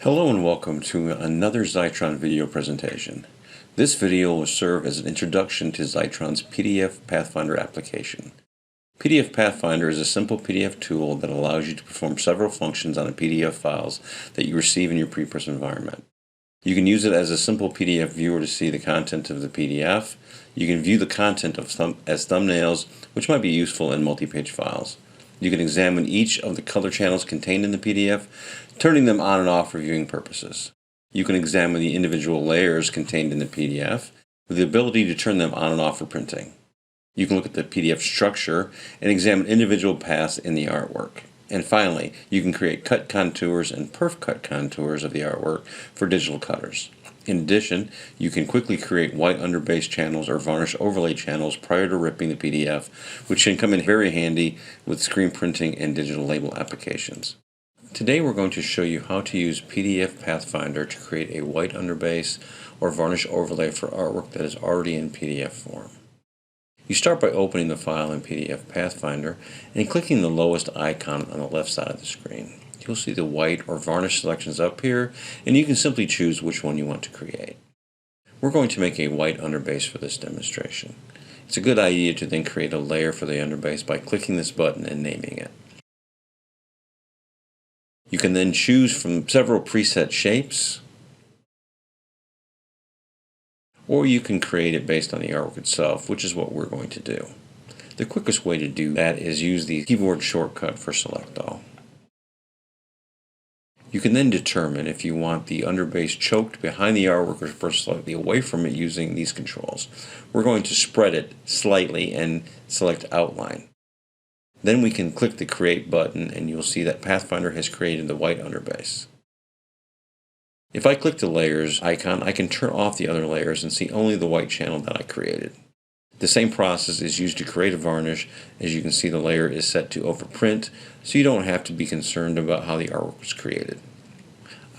Hello and welcome to another Xitron video presentation. This video will serve as an introduction to Xitron's PDF Pathfinder application. PDF Pathfinder is a simple PDF tool that allows you to perform several functions on the PDF files that you receive in your prepress environment. You can use it as a simple PDF viewer to see the content of the PDF. You can view the content as thumbnails, which might be useful in multi-page files. You can examine each of the color channels contained in the PDF, turning them on and off for viewing purposes. You can examine the individual layers contained in the PDF with the ability to turn them on and off for printing. You can look at the PDF structure and examine individual paths in the artwork. And finally, you can create cut contours and perf cut contours of the artwork for digital cutters. In addition, you can quickly create white underbase channels or varnish overlay channels prior to ripping the PDF, which can come in very handy with screen printing and digital label applications. Today we're going to show you how to use PDF Pathfinder to create a white underbase or varnish overlay for artwork that is already in PDF form. You start by opening the file in PDF Pathfinder and clicking the lowest icon on the left side of the screen. You'll see the white or varnish selections up here, and you can simply choose which one you want to create. We're going to make a white underbase for this demonstration. It's a good idea to then create a layer for the underbase by clicking this button and naming it. You can then choose from several preset shapes, or you can create it based on the artwork itself, which is what we're going to do. The quickest way to do that is use the keyboard shortcut for Select All. You can then determine if you want the underbase choked behind the artwork or slightly away from it using these controls. We're going to spread it slightly and select Outline. Then we can click the Create button and you'll see that Pathfinder has created the white underbase. If I click the Layers icon, I can turn off the other layers and see only the white channel that I created. The same process is used to create a varnish. As you can see, the layer is set to overprint, so you don't have to be concerned about how the artwork was created.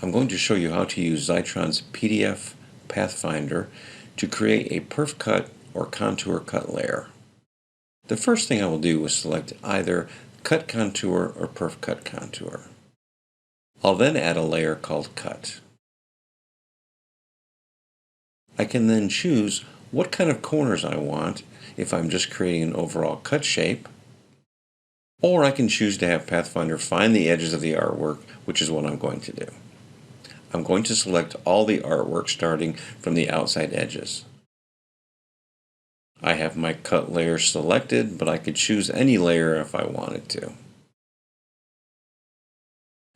I'm going to show you how to use Xitron's PDF Pathfinder to create a perf cut or contour cut layer. The first thing I will do is select either Cut Contour or Perf Cut Contour. I'll then add a layer called Cut. I can then choose what kind of corners I want if I'm just creating an overall cut shape, or I can choose to have Pathfinder find the edges of the artwork, which is what I'm going to do. I'm going to select all the artwork starting from the outside edges. I have my cut layer selected, but I could choose any layer if I wanted to.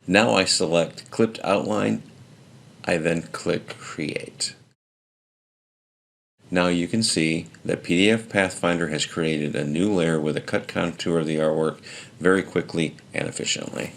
Now I select Clipped Outline. I then click Create. Now you can see that PDF Pathfinder has created a new layer with a cut contour of the artwork very quickly and efficiently.